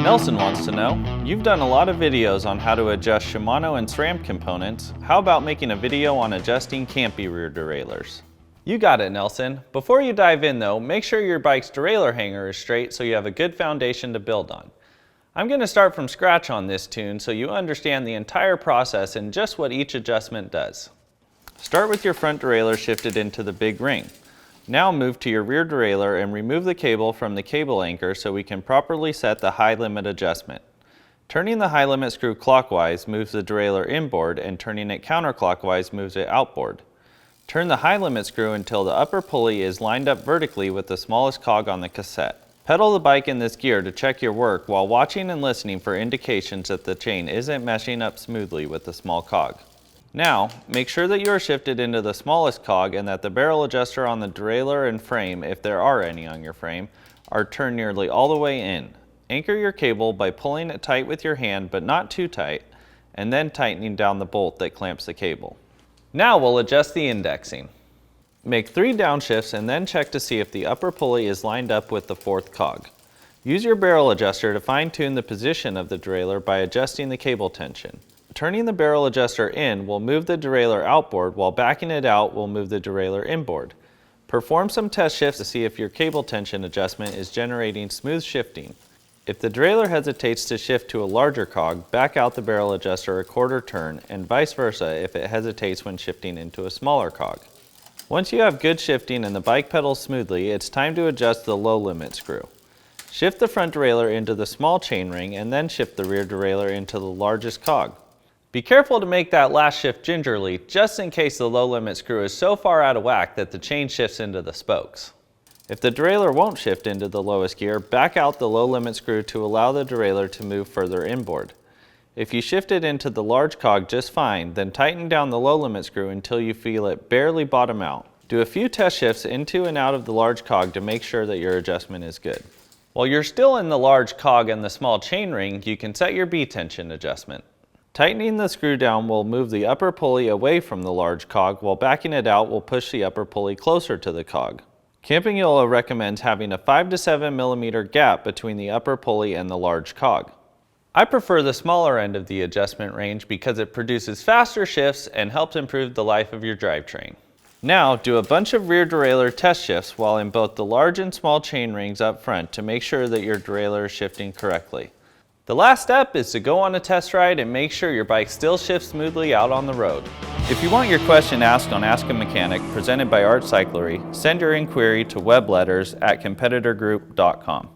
Nelson wants to know, you've done a lot of videos on how to adjust Shimano and SRAM components. How about making a video on adjusting Campy rear derailleurs? You got it, Nelson. Before you dive in though, make sure your bike's derailleur hanger is straight so you have a good foundation to build on. I'm going to start from scratch on this tune so you understand the entire process and just what each adjustment does. Start with your front derailleur shifted into the big ring. Now move to your rear derailleur and remove the cable from the cable anchor so we can properly set the high limit adjustment. Turning the high limit screw clockwise moves the derailleur inboard, and turning it counterclockwise moves it outboard. Turn the high limit screw until the upper pulley is lined up vertically with the smallest cog on the cassette. Pedal the bike in this gear to check your work while watching and listening for indications that the chain isn't meshing up smoothly with the small cog. Now, make sure that you are shifted into the smallest cog and that the barrel adjuster on the derailleur and frame, if there are any on your frame, are turned nearly all the way in. Anchor your cable by pulling it tight with your hand, but not too tight, and then tightening down the bolt that clamps the cable. Now we'll adjust the indexing. Make 3 downshifts and then check to see if the upper pulley is lined up with the 4th cog. Use your barrel adjuster to fine-tune the position of the derailleur by adjusting the cable tension. Turning the barrel adjuster in will move the derailleur outboard, while backing it out will move the derailleur inboard. Perform some test shifts to see if your cable tension adjustment is generating smooth shifting. If the derailleur hesitates to shift to a larger cog, back out the barrel adjuster a quarter turn, and vice versa if it hesitates when shifting into a smaller cog. Once you have good shifting and the bike pedals smoothly, it's time to adjust the low limit screw. Shift the front derailleur into the small chainring and then shift the rear derailleur into the largest cog. Be careful to make that last shift gingerly, just in case the low limit screw is so far out of whack that the chain shifts into the spokes. If the derailleur won't shift into the lowest gear, back out the low limit screw to allow the derailleur to move further inboard. If you shift it into the large cog just fine, then tighten down the low limit screw until you feel it barely bottom out. Do a few test shifts into and out of the large cog to make sure that your adjustment is good. While you're still in the large cog and the small chainring, you can set your B tension adjustment. Tightening the screw down will move the upper pulley away from the large cog, while backing it out will push the upper pulley closer to the cog. Campy recommends having a 5 to 7 millimeter gap between the upper pulley and the large cog. I prefer the smaller end of the adjustment range because it produces faster shifts and helps improve the life of your drivetrain. Now do a bunch of rear derailleur test shifts while in both the large and small chain rings up front to make sure that your derailleur is shifting correctly. The last step is to go on a test ride and make sure your bike still shifts smoothly out on the road. If you want your question asked on Ask a Mechanic, presented by Art Cyclery, send your inquiry to webletters@competitorgroup.com.